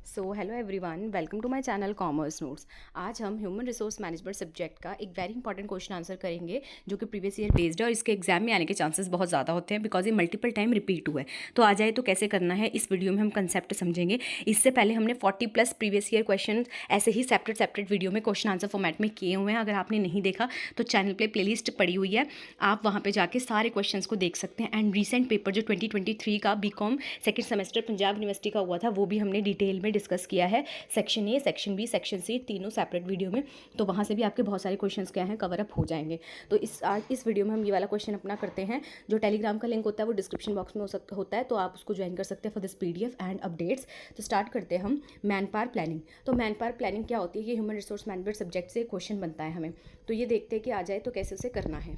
So hello everyone, welcome to my channel commerce notes. आज हम human resource management subject का एक very important question answer करेंगे जो कि प्रीवियस ईयर बेस्ड है और इसके एग्जाम में आने के चांसेस बहुत ज़्यादा होते हैं बिकॉज ये मल्टीपल टाइम रिपीट हुआ है। तो आ जाए तो कैसे करना है, इस वीडियो में हम कंसेप्ट समझेंगे। इससे पहले हमने 40+ प्रीवियस ईयर क्वेश्चन ऐसे ही सेपरेट वीडियो में क्वेश्चन आंसर फॉर्मेट में किए हुए हैं। अगर आपने नहीं देखा तो चैनल पर प्लेलिस्ट पड़ी हुई है, आप वहाँ पर जाके सारे क्वेश्चन को देख सकते हैं। एंड रिसेंट पेपर जो 2023 का BCom second semester Punjab university का हुआ था वो भी हमने डिटेल में डिस्कस किया है, section A, section B, section C, तीनों सेपरेट वीडियो में। तो वहाँ से भी आपके बहुत सारे क्वेश्चंस क्या हैं कवर अप हो जाएंगे। तो इस वीडियो में हम ये वाला क्वेश्चन अपना करते हैं। जो टेलीग्राम का लिंक होता है वो डिस्क्रिप्शन बॉक्स में होता है, तो आप उसको ज्वाइन कर सकते हैं for this PDF and updates. तो स्टार्ट करते हैं हम मैन पावर प्लानिंग। तो मैन पावर प्लानिंग क्या होती है, ये ह्यूमन रिसोर्स मैनेजमेंट सब्जेक्ट से क्वेश्चन बनता है हमें। तो ये देखते हैं कि आ जाए तो कैसे उसे करना है।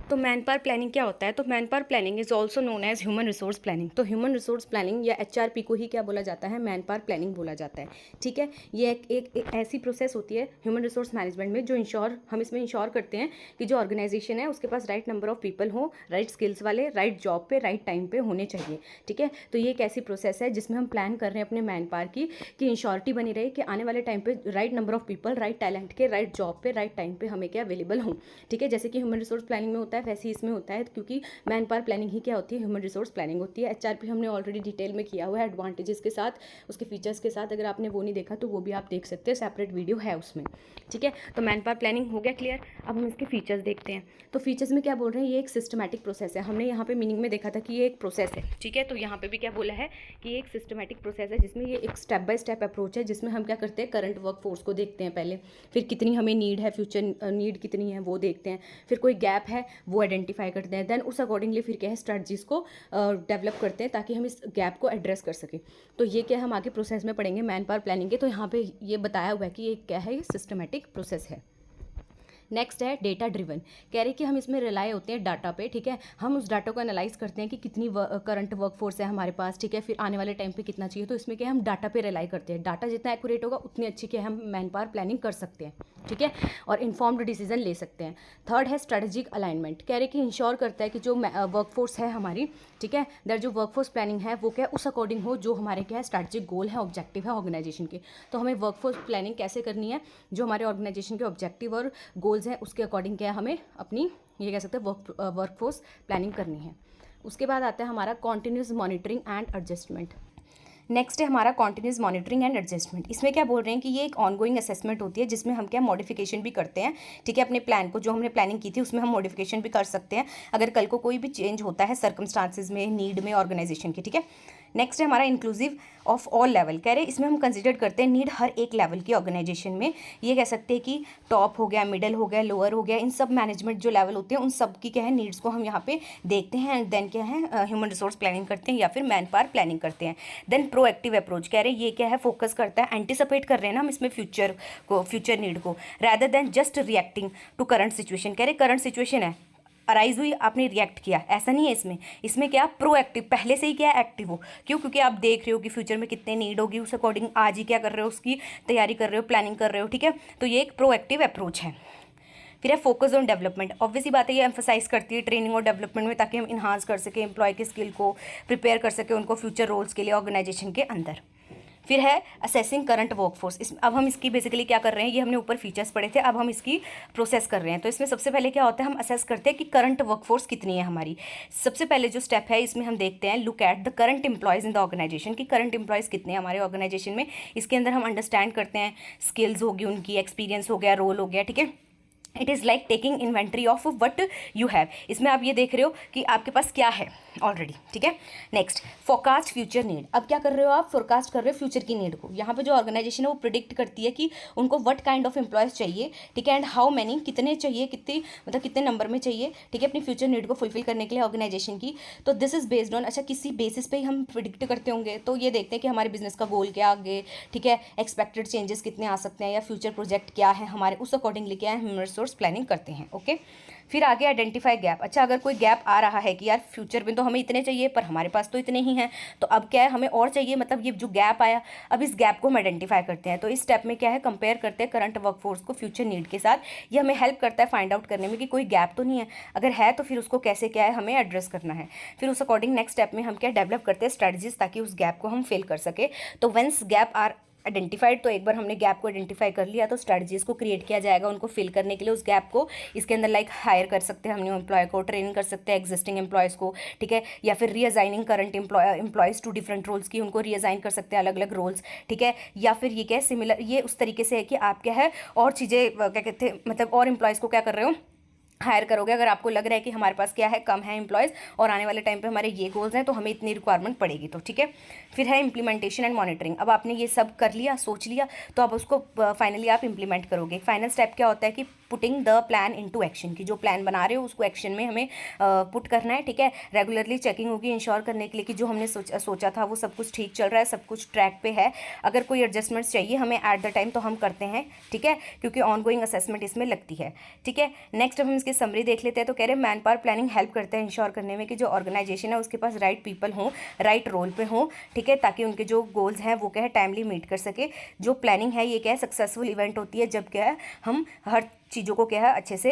तो मैन पावर प्लानिंग क्या होता है, तो man power planning is also known as human resource planning. तो ह्यूमन रिसोर्स प्लानिंग या HRP को ही क्या बोला जाता है, मैन पावर प्लानिंग बोला जाता है। ठीक है, ये एक ऐसी प्रोसेस होती है ह्यूमन रिसोर्स मैनेजमेंट में जो हम इसमें इंश्योर करते हैं कि जो ऑर्गेनाइजेशन है उसके पास राइट नंबर ऑफ पीपल हो, राइट स्किल्स वाले, राइट जॉब पे, राइट टाइम पे होने चाहिए। ठीक है, तो ये एक ऐसी प्रोसेस है जिसमें हम प्लान कर रहे हैं अपने मैन पावर की कि इंश्योरिटी बनी रहे कि आने वाले टाइम पे right number of people, right talent के, राइट जॉब पे, राइट टाइम पे हमें क्या अवेलेबल हों। ठीक है, जैसे कि ह्यूमन रिसोर्स प्लानिंग में होता है वैसे ही इसमें होता है, क्योंकि मैन पावर प्लानिंग ही क्या होती है, ह्यूमन रिसोर्स प्लानिंग होती है। HRP हमने ऑलरेडी डिटेल में किया हुआ है एडवांटेजेस के साथ, उसके फीचर्स के साथ। अगर आपने वो नहीं देखा तो वो भी आप देख सकते हैं, सेपरेट वीडियो है उसमें। ठीक है, तो मैन पावर प्लानिंग हो गया क्लियर। अब हम इसके फीचर्स देखते हैं। तो फीचर्स में क्या बोल रहे हैं, ये एक सिस्टमैटिक प्रोसेस है। हमने यहाँ पे मीनिंग में देखा था कि ये एक प्रोसेस है। ठीक है, तो यहाँ पे भी क्या बोला है कि ये एक सिस्टमैटिक प्रोसेस है जिसमें ये एक स्टेप बाय स्टेप अप्रोच है, जिसमें हम क्या करते हैं, करंट वर्क फोर्स को देखते हैं पहले, फिर कितनी हमें नीड है, फ्यूचर नीड कितनी है वो देखते हैं, फिर कोई गैप है वो आइडेंटिफाई करते हैं, देन उस अकॉर्डिंगली फिर क्या है स्ट्रेटजीज को डेवलप करते हैं ताकि हम इस गैप को एड्रेस कर सकें। तो ये क्या हम आगे प्रोसेस में पढ़ेंगे मैन पावर प्लानिंग के। तो यहाँ पे ये बताया हुआ है कि ये क्या है, ये सिस्टमेटिक प्रोसेस है। नेक्स्ट है डेटा ड्रिवन। कह रहे कि हम इसमें रिलाय होते हैं डाटा पे। ठीक है, हम उस डाटा को एनालाइज करते हैं कि कितनी करंट वर्कफोर्स है हमारे पास। ठीक है, फिर आने वाले टाइम पे कितना चाहिए, तो इसमें क्या हम डाटा पे रिलाई करते हैं। डाटा जितना एक्यूरेट होगा उतनी अच्छी क्या हम मैन पावर प्लानिंग कर सकते हैं। ठीक है, और इन्फॉर्म्ड डिसीजन ले सकते हैं। थर्ड है स्ट्रेटेजिक अलाइनमेंट। कह रहे कि इंश्योर करता है कि जो वर्कफोर्स है हमारी, ठीक है, दैट जो वर्कफोर्स प्लानिंग है वो क्या उस अकॉर्डिंग हो जो हमारे क्या है स्ट्रेटेजिक गोल है, ऑब्जेक्टिव है ऑर्गेनाइजेशन के। तो हमें वर्कफोर्स प्लानिंग कैसे करनी है, जो हमारे ऑर्गेनाइजेशन के ऑब्जेक्टिव और गोल्स हैं उसके अकॉर्डिंग क्या हमें अपनी ये कह सकते हैं वर्कफोर्स प्लानिंग करनी है। उसके बाद आता है हमारा continuous monitoring and adjustment. Next है हमारा कॉन्टिन्यूस मॉनिटरिंग एंड एडजस्टमेंट। इसमें क्या बोल रहे हैं कि ये एक ऑनगोइंग असेसमेंट होती है जिसमें हम क्या मॉडिफिकेशन भी करते हैं। ठीक है, अपने प्लान को जो हमने प्लानिंग की थी उसमें हम मॉडिफिकेशन भी कर सकते हैं अगर कल को कोई भी चेंज होता है सर्कमस्टांसिस में, नीड में ऑर्गेनाइजेशन की। ठीक है, नेक्स्ट है हमारा इंक्लूसिव ऑफ ऑल लेवल। कह रहे हैं इसमें हम कंसिडर करते हैं नीड हर एक लेवल की ऑर्गेनाइजेशन में। ये कह सकते हैं कि टॉप हो गया, मिडल हो गया, लोअर हो गया, इन सब मैनेजमेंट जो लेवल होते हैं उन सब की क्या है नीड्स को हम यहाँ पे देखते हैं एंड देन क्या है ह्यूमन रिसोर्स प्लानिंग करते हैं या फिर मैन पावर प्लानिंग करते हैं। Then proactive approach. कह रहे हैं ये क्या है फोकस करता है, एंटिसिपेट कर रहे हैं ना हम इसमें फ्यूचर नीड को, rather than just reacting to current situation. कह रहे करंट सिचुएशन है, अराइज हुई, आपने रिएक्ट किया, ऐसा नहीं है। इसमें क्या प्रोएक्टिव, पहले से ही क्या एक्टिव हो। क्यों, क्योंकि आप देख रहे हो कि फ्यूचर में कितने नीड होगी, उस अकॉर्डिंग आज ही क्या कर रहे हो, उसकी तैयारी कर रहे हो, प्लानिंग कर रहे हो। ठीक है, तो ये एक प्रोएक्टिव अप्रोच है। फिर है फोकस ऑन डेवलपमेंट। ऑब्वियस ही बात है ये एम्फोसाइज करती है ट्रेनिंग और डेवलपमेंट में ताकि हम इन्हांस कर सकें एम्प्लॉय की स्किल को, प्रिपेयर कर सकें उनको फ्यूचर रोल्स के लिए ऑर्गेनाइजेशन के अंदर। फिर है असेसिंग करंट वर्कफोर्स। अब हम इसकी बेसिकली क्या कर रहे हैं, ये हमने ऊपर फीचर्स पढ़े थे, अब हम इसकी प्रोसेस कर रहे हैं। तो इसमें सबसे पहले क्या होता है, हम असेस करते हैं कि करंट वर्कफोर्स कितनी है हमारी। सबसे पहले जो स्टेप है इसमें हम देखते हैं look at the current employees in the organisation, कि करंट एम्प्लॉयज़ कितने हैं हमारे ऑर्गेनाइजेशन में। इसके अंदर हम अंडरस्टैंड करते हैं स्किल्स होगी उनकी, एक्सपीरियंस हो गया, रोल हो गया। ठीक है, it is like taking inventory of what you have. इसमें आप ये देख रहे हो कि आपके पास क्या है ऑलरेडी। ठीक है, नेक्स्ट फोरकास्ट फ्यूचर नीड। अब क्या कर रहे हो आप, फोरकास्ट कर रहे हो फ्यूचर की नीड को। यहाँ पे जो ऑर्गेनाइजेशन है वो प्रिडिक्ट करती है कि उनको व्हाट काइंड ऑफ एम्प्लॉयज़ चाहिए। ठीक है, एंड हाउ मैनी, कितने चाहिए, कितनी मतलब कितने नंबर में चाहिए। ठीक है, अपनी फ्यूचर नीड को फुलफिल करने के लिए ऑर्गेनाइजेशन की। तो दिस इज बेस्ड ऑन, अच्छा किसी बेसिस पे ही हम प्रिडिक्ट करते होंगे। तो ये देखते हैं कि हमारे बिजनेस का गोल क्या आगे, ठीक है, एक्सपेक्टेड चेंजेस कितने आ सकते हैं या फ्यूचर प्रोजेक्ट क्या है हमारे, उस अकॉर्डिंगली क्या है ह्यूमन रिसोर्स प्लानिंग करते हैं। ओके, फिर आगे आइडेंटिफाई गैप। अच्छा, अगर कोई गैप आ रहा है कि यार फ्यूचर में तो हमें इतने चाहिए पर हमारे पास तो इतने ही हैं, तो अब क्या है हमें और चाहिए, मतलब ये जो गैप आया, अब इस गैप को हम आइडेंटिफाई करते हैं। तो इस स्टेप में क्या है, कंपेयर करते हैं करंट वर्कफोर्स को फ्यूचर नीड के साथ। ये हमें हेल्प करता है फाइंड आउट करने में कि कोई गैप तो नहीं है, अगर है तो फिर उसको कैसे क्या है हमें एड्रेस करना है। फिर उस अकॉर्डिंग नेक्स्ट स्टेप में हम क्या डेवलप करते हैं स्ट्रेटजीज, ताकि उस गैप को हम फिल कर सके। तो वंस गैप आर आइडेंटिफाइड, तो एक बार हमने गैप को आइडेंटिफाई कर लिया तो स्ट्रेटजीज को क्रिएट किया जाएगा उनको फिल करने के लिए उस गैप को। इसके अंदर लाइक हायर कर सकते हैं हम न्यू एम्प्लॉय को, ट्रेनिंग कर सकते हैं एग्जिस्टिंग एम्प्लॉयज़ को, ठीक है, या फिर reassigning current employees to different roles की, उनको रीअसाइन कर सकते हैं अलग अलग रोल्स, ठीक है। या फिर ये क्या है सिमिलर, ये उस तरीके से है कि आप क्या है और चीज़ें क्या कहते हैं, मतलब और एम्प्लॉयज़ को क्या कर रहे हो, हायर करोगे। अगर आपको लग रहा है कि हमारे पास क्या है कम है एम्प्लॉयज़ और आने वाले टाइम पे हमारे ये गोल्स हैं, तो हमें इतनी रिक्वायरमेंट पड़ेगी, तो ठीक है। फिर है इम्प्लीमेंटेशन एंड मॉनिटरिंग। अब आपने ये सब कर लिया, सोच लिया, तो अब उसको फाइनली आप इम्प्लीमेंट करोगे। फाइनल स्टेप क्या होता है कि putting the plan into action, की जो प्लान बना रहे हो उसको एक्शन में हमें पुट करना है, ठीक है। रेगुलरली चेकिंग होगी इंश्योर करने के लिए कि जो हमने सोचा था वो सब कुछ ठीक चल रहा है, सब कुछ ट्रैक पे है। अगर कोई एडजस्टमेंट्स चाहिए हमें एट द टाइम तो हम करते हैं, ठीक है, क्योंकि ऑनगोइंग असेसमेंट इसमें लगती है, ठीक है। नेक्स्ट हम इसकी समरी देख लेते हैं। तो कह रहे हैं मैन पावर प्लानिंग हेल्प करता है इंश्योर करने में कि जो ऑर्गेनाइजेशन है उसके पास राइट पीपल हों, राइट रोल पे हों, ठीक है, ताकि उनके जो गोल्स हैं वो क्या है टाइमली मीट कर सके। जो प्लानिंग है ये क्या है सक्सेसफुल इवेंट होती है जब क्या है हम हर चीज़ों को क्या है अच्छे से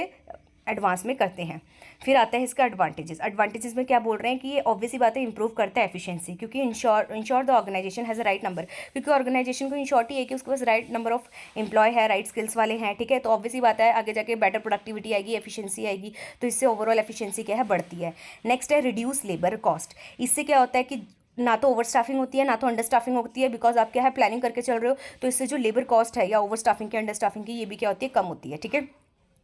एडवांस में करते हैं। फिर आता है इसका एडवांटेजेस में क्या बोल रहे हैं कि ये ऑब्वियस ही बात है इंप्रूव करता है एफिशिएंसी, क्योंकि ensure the organisation has a right number, क्योंकि ऑर्गेनाइजेशन को इंश्योरिटी है कि उसके पास राइट नंबर ऑफ एम्प्लॉय है, राइट स्किल्स वाले हैं, ठीक है। तो ऑब्वियस ही बात है आगे जाके बेटर प्रोडक्टिविटी आएगी, एफिशिएंसी आएगी, तो इससे ओवरऑल एफिशिएंसी क्या है बढ़ती है। नेक्स्ट है रिड्यूस लेबर कॉस्ट। इससे क्या होता है कि ना तो ओवर स्टाफिंग होती है ना तो अंडर स्टाफिंग होती है, बिकॉज आप क्या है प्लानिंग करके चल रहे हो, तो इससे जो लेबर कॉस्ट है या ओवर स्टाफिंग की अंडर स्टाफिंग की ये भी क्या होती है कम होती है, ठीक है।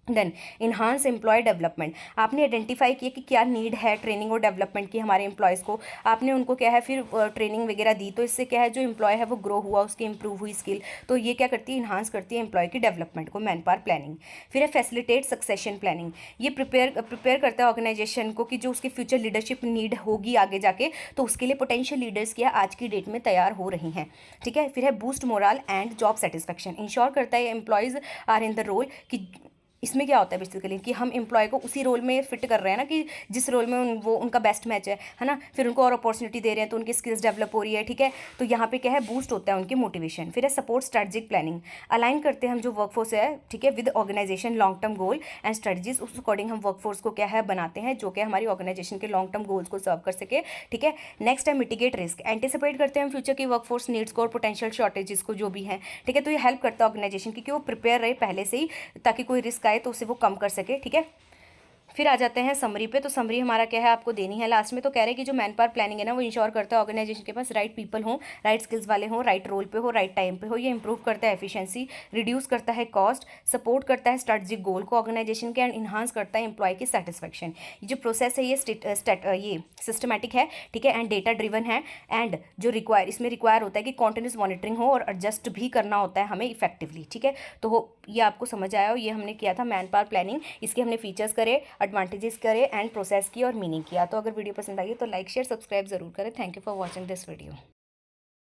Then enhance employee development. आपने आइडेंटिफाई किया कि क्या नीड है ट्रेनिंग और डेवलपमेंट की हमारे एम्प्लॉयज़ को, आपने उनको क्या है फिर ट्रेनिंग वगैरह दी, तो इससे क्या है जो एम्प्लॉय है वो ग्रो हुआ, उसकी इंप्रूव हुई स्किल, तो ये क्या करती है इन्हांस करती है एम्प्लॉय की डेवलपमेंट को मैन पावर प्लानिंग। फिर है फैसिलिटेट सक्सेशन प्लानिंग। ये प्रिपेयर करता है ऑर्गेनाइजेशन को कि जो उसकी फ्यूचर लीडरशिप नीड होगी आगे जाके, तो उसके लिए पोटेंशियल लीडर्स क्या आज की डेट में तैयार हो रही हैं, ठीक है। फिर है boost morale and job satisfaction. Ensure करता है employees are in the role, कि इसमें क्या होता है बेसिकली कि हम एम्प्लॉय को उसी रोल में फिट कर रहे हैं ना, कि जिस रोल में वो उनका बेस्ट मैच है ना, फिर उनको और अपॉर्चुनिटी दे रहे हैं तो उनकी स्किल्स डेवलप हो रही है, ठीक है। तो यहाँ पे क्या है बूस्ट होता है उनकी मोटिवेशन। फिर है सपोर्ट स्ट्रेटजिक प्लानिंग। अलाइन करते हैं हम जो वर्कफोर्स है, ठीक है, with organisation long term goal and strategies, उस अकॉर्डिंग हम वर्कफोर्स को क्या है बनाते हैं जो कि हमारी ऑर्गेनाइजेशन के लॉन्ग टर्म गोल्स को सर्व कर सके, ठीक है। नेक्स्ट है मिटिगेट रिस्क। एंटिसिपेट करते हैं हम फ्यूचर की वर्कफोर्स नीड्स को और पोटेंशियल शॉर्टेजेस को जो भी हैं, ठीक है। तो ये हेल्प करता है ऑर्गेनाइजेशन की कि वो प्रिपेयर रहे पहले से ही, ताकि कोई रिस्क आए तो उसे वो कम कर सके, ठीक है। फिर आ जाते हैं समरी पे। तो समरी हमारा क्या है आपको देनी है लास्ट में। तो कह रहे हैं कि जो मैन पावर प्लानिंग है ना वो इंश्योर करता है ऑर्गेनाइजेशन के पास राइट पीपल हो, राइट स्किल्स वाले हो, राइट रोल पे हो, राइट टाइम पे हो। ये इंप्रूव करता है एफिशिएंसी, रिड्यूस करता है कॉस्ट, सपोर्ट करता है स्ट्रेटजिक गोल को ऑर्गेनाइजेशन के, एंड इन्हांस करता है एम्प्लॉय की सेटिस्फैक्शन। ये जो प्रोसेस है ये सिस्टमैटिक है, ठीक है, एंड डेटा ड्रिवन है, एंड जो इसमें रिक्वायर होता है कि कॉन्टिन्यूस मॉनिटरिंग हो और एडजस्ट भी करना होता है हमें इफेक्टिवली, ठीक है। तो ये आपको समझ आया हो, ये हमने किया था मैन पावर प्लानिंग। इसके हमने फीचर्स करे, एडवांटेजेस करे एंड प्रोसेस की और मीनिंग किया। तो अगर वीडियो पसंद आई है तो लाइक शेयर सब्सक्राइब जरूर करें। Thank you for watching this video.